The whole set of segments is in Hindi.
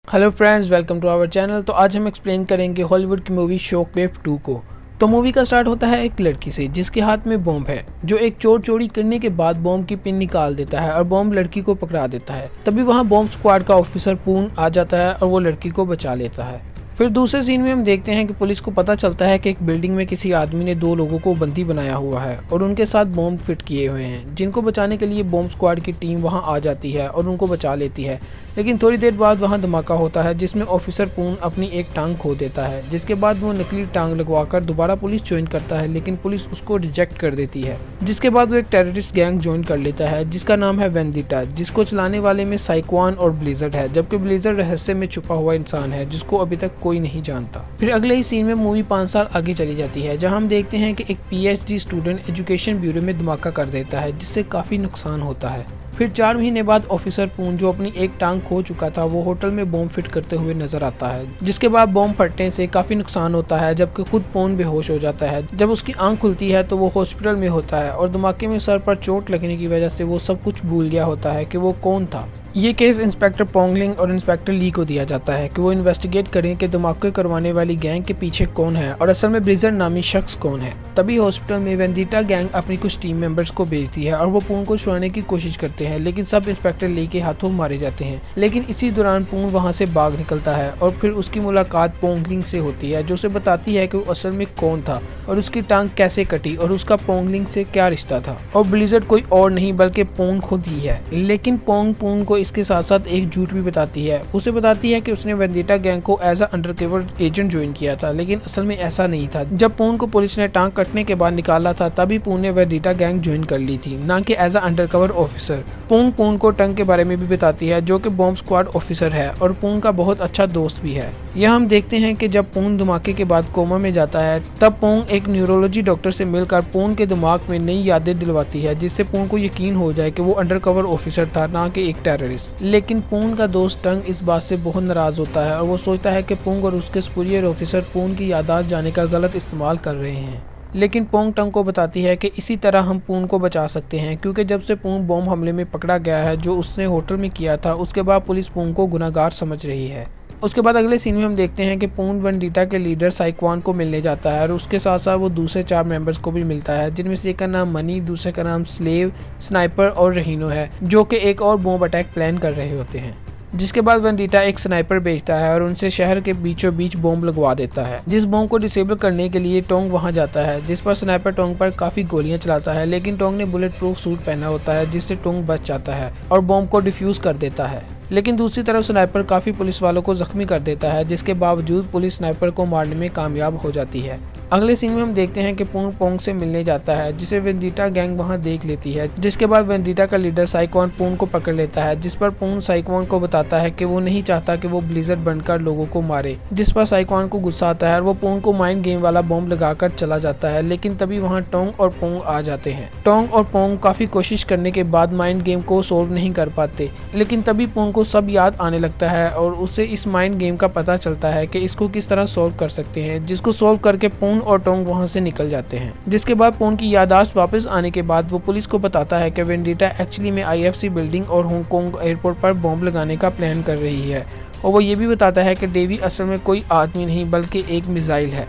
Hello friends, welcome to our channel. तो आज हम एक्सप्लेन करेंगे हॉलीवुड की मूवी शॉकवेव 2 को। तो मूवी का स्टार्ट होता है एक लड़की से जिसके हाथ में बॉम्ब है, जो एक चोर चोरी करने के बाद बॉम्ब की पिन निकाल देता है और बॉम्ब लड़की को पकड़ा देता है। तभी वहाँ बॉम्ब स्क्वाड का ऑफिसर पूर्ण आ जाता है और वो लड़की को बचा लेता है। फिर दूसरे सीन में हम देखते हैं कि पुलिस को पता चलता है कि एक बिल्डिंग में किसी आदमी ने 2 लोगों को बंदी बनाया हुआ है और उनके साथ बॉम्ब फिट किए हुए हैं, जिनको बचाने के लिए बॉम्ब स्क्वाड की टीम वहां आ जाती है और उनको बचा लेती है। लेकिन थोड़ी देर बाद वहां धमाका होता है जिसमें ऑफिसर पूर्ण अपनी एक टांग खो देता है, जिसके बाद वो नकली टांग लगवाकर दोबारा पुलिस ज्वाइन करता है, लेकिन पुलिस उसको रिजेक्ट कर देती है। जिसके बाद वो एक टेररिस्ट गैंग ज्वाइन कर लेता है जिसका नाम है वेंडिटा, जिसको चलाने वाले में साइक्वान और ब्लिजर्ड है, जबकि ब्लिजर्ड रहस्य में छुपा हुआ इंसान है जिसको अभी तक कोई नहीं जानता। फिर अगले ही सीन में मूवी 5 साल आगे चली जाती है, जहां हम देखते हैं कि एक पीएचडी स्टूडेंट एजुकेशन ब्यूरो में धमाका कर देता है जिससे काफी नुकसान होता है। फिर 4 महीने बाद ऑफिसर पूर्ण, जो अपनी एक टांग खो चुका था, वो होटल में बॉम्ब फिट करते हुए नजर आता है, जिसके बाद बॉम्ब फटने से काफी नुकसान होता है, जबकि खुद पूर्ण बेहोश हो जाता है। जब उसकी आंख खुलती है तो वो हॉस्पिटल में होता है और धमाके में सर पर चोट लगने की वजह से वो सब कुछ भूल गया होता है कि वो कौन था। ये केस इंस्पेक्टर पोंगलिंग और इंस्पेक्टर ली को दिया जाता है कि वो इन्वेस्टिगेट करें कि धमाके करवाने वाली गैंग के पीछे कौन है और असल में ब्लिजर्ड नामी शख्स कौन है। तभी हॉस्पिटल में वेंडिटा गैंग अपनी कुछ टीम मेंबर्स को भेजती है और वो पूर्ण को छुड़ाने की कोशिश करते हैं, लेकिन सब इंस्पेक्टर ली के हाथों मारे जाते हैं। लेकिन इसी दौरान पूर्ण वहाँ से भाग निकलता है और फिर उसकी मुलाकात पोंगलिंग से होती है, जो उसे बताती है कि वो असल में कौन था और उसकी टांग कैसे कटी और उसका पोंगलिंग से क्या रिश्ता था। और ब्लिजर्ड कोई और नहीं बल्कि पोंग खुद ही है। लेकिन पोंग पूर्ण को इसके साथ साथ एक झूठ भी बताती है। उसे बताती है कि उसने वेंडिटा गैंग को as a undercover agent join किया था, लेकिन असल में ऐसा नहीं था। जब पूर्ण को पुलिस ने टांग कटने के बाद निकाला था तभी पूर्ण ने वेंडिटा गैंग ज्वाइन कर ली थी, ना कि एज अ अंडरकवर ऑफिसर। पूर्ण को टंग के बारे में भी बताती है, जो कि बॉम्ब स्क्वाड ऑफिसर है और पूर्ण का बहुत अच्छा दोस्त भी है। यह हम देखते हैं कि जब पूर्ण धमाके के बाद कोमा में जाता है तब पूर्ण एक न्यूरोलॉजी डॉक्टर से मिलकर पूर्ण के दिमाग में नई यादें दिलवाती है, जिससे पूर्ण को यकीन हो जाए कि वो अंडरकवर ऑफिसर था, ना कि एक टेररिस्ट। लेकिन पूर्ण का दोस्त टंग इस बात से बहुत नाराज होता है और वो सोचता है कि पूर्ण और उसके सुपीरियर ऑफिसर पूर्ण की यादाश्त जाने का गलत इस्तेमाल कर रहे हैं। लेकिन पोंग टंग को बताती है कि इसी तरह हम पूर्ण को बचा सकते हैं, क्योंकि जब से पूर्ण बॉम्ब हमले में पकड़ा गया है जो उसने होटल में किया था, उसके बाद पुलिस पूर्ण को गुनहगार समझ रही है। उसके बाद अगले सीन में हम देखते हैं कि पूर्ण वेंडिटा के लीडर साइक्वान को मिलने जाता है और उसके साथ साथ वो दूसरे 4 मेंबर्स को भी मिलता है, जिनमें से एक का नाम मनी, दूसरे का नाम स्लेव, स्नाइपर और रहीनो है, जो कि एक और बॉम्ब अटैक प्लान कर रहे होते हैं। जिसके बाद वेंडिटा एक स्नाइपर भेजता है और उनसे शहर के बीचों बीच बॉम्ब लगवा देता है। जिस बॉम्ब को डिसेबल करने के लिए टोंग वहां जाता है, जिस पर स्नाइपर टोंग पर काफी गोलियां चलाता है, लेकिन टोंग ने बुलेट प्रूफ सूट पहना होता है, जिससे टोंग बच जाता है और बॉम्ब को डिफ्यूज कर देता है। लेकिन दूसरी तरफ स्नाइपर काफी पुलिस वालों को जख्मी कर देता है, जिसके बावजूद पुलिस स्नाइपर को मारने में कामयाब हो जाती है। अगले सीन में हम देखते हैं कि पूर्ण पोंग से मिलने जाता है, जिसे वेंडिटा गैंग वहां देख लेती है। जिसके बाद वेंडिटा का लीडर साइक्वान पूर्ण को पकड़ लेता है, जिस पर पूर्ण साइक्वान को बताता है कि वो नहीं चाहता कि वो ब्लिजर्ड बनकर लोगों को मारे। जिस पर साइक्वान को गुस्सा आता है और वो पूर्ण को माइंड गेम वाला बॉम्ब लगाकर चला जाता है, लेकिन तभी वहाँ टोंग और पोंग आ जाते हैं। टोंग और पोंग काफी कोशिश करने के बाद माइंड गेम को सोल्व नहीं कर पाते, लेकिन तभी पोंग को सब याद आने लगता है और उसे इस माइंड गेम का पता चलता है कि इसको किस तरह सोल्व कर सकते हैं, जिसको सोल्व करके पोंग और टोंग वहां से निकल जाते हैं। जिसके बाद पोंग की यादाश्त वापस आने के बाद वो पुलिस को बताता है कि वेंडिटा एक्चुअली में आईएफसी बिल्डिंग और हांगकांग एयरपोर्ट पर बॉम्ब लगाने का प्लान कर रही है, और वो ये भी बताता है कि डेवी असल में कोई आदमी नहीं बल्कि एक मिसाइल है।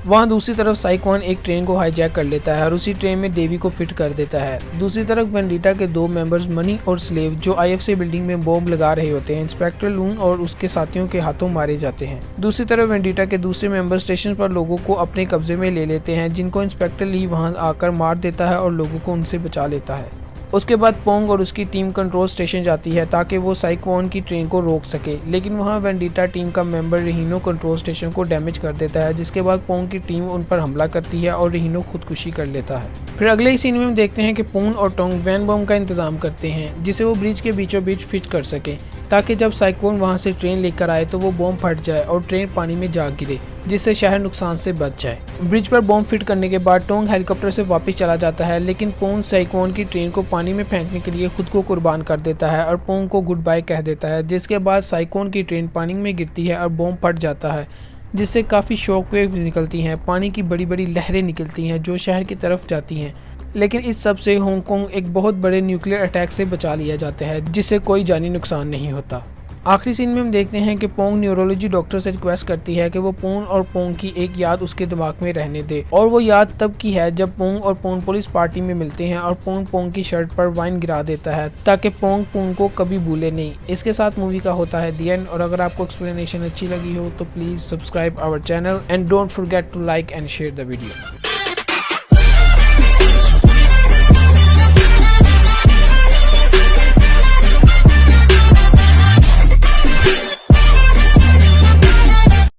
वहाँ दूसरी तरफ साइक्वान एक ट्रेन को हाईजैक कर लेता है और उसी ट्रेन में डेवी को फिट कर देता है। दूसरी तरफ वेंडिटा के 2 मेंबर्स मनी और स्लेव, जो आईएफसी बिल्डिंग में बॉम्ब लगा रहे होते हैं, इंस्पेक्टर लून और उसके साथियों के हाथों मारे जाते हैं। दूसरी तरफ वेंडिटा के दूसरे मेंबर स्टेशन पर लोगों को अपने कब्जे में ले लेते हैं, जिनको इंस्पेक्टर ली वहाँ आकर मार देता है और लोगों को उनसे बचा लेता है। उसके बाद पोंग और उसकी टीम कंट्रोल स्टेशन जाती है ताकि वो साइक्वान की ट्रेन को रोक सके, लेकिन वहाँ वेंडिटा टीम का मेंबर रहीनो कंट्रोल स्टेशन को डैमेज कर देता है। जिसके बाद पोंग की टीम उन पर हमला करती है और रहीनो खुदकुशी कर लेता है। फिर अगले ही सीन में हम देखते हैं कि पूर्ण और टोंग वैन बॉम्ब का इंतजाम करते हैं, जिसे वो ब्रिज के बीचों बीच फिट कर सके, ताकि जब साइक्लोन वहाँ से ट्रेन लेकर आए तो वो बॉम्ब फट जाए और ट्रेन पानी में जा गिरे, जिससे शहर नुकसान से बच जाए। ब्रिज पर बॉम्ब फिट करने के बाद टोंग हेलीकॉप्टर से वापस चला जाता है, लेकिन पोंग साइक्लोन की ट्रेन को पानी में फेंकने के लिए खुद को कुर्बान कर देता है और पोंग को गुड बाय कह देता है। जिसके बाद साइक्लोन की ट्रेन पानी में गिरती है और बॉम्ब फट जाता है, जिससे काफ़ी शॉक वेव निकलती हैं, पानी की बड़ी बड़ी लहरें निकलती हैं जो शहर की तरफ जाती हैं। लेकिन इस सब से हांगकांग एक बहुत बड़े न्यूक्लियर अटैक से बचा लिया जाता है, जिससे कोई जानी नुकसान नहीं होता। आखिरी सीन में हम देखते हैं कि पोंग न्यूरोलॉजी डॉक्टर से रिक्वेस्ट करती है कि वो पोन और पोंग की एक याद उसके दिमाग में रहने दे, और वो याद तब की है जब पोंग और पोन पुलिस पार्टी में मिलते हैं और पोंग की शर्ट पर वाइन गिरा देता है ताकि पोंग को कभी भूले नहीं। इसके साथ मूवी का होता है दी एंड। और अगर आपको एक्सप्लेनेशन अच्छी लगी हो तो please subscribe our channel and don't forget to like and share the video.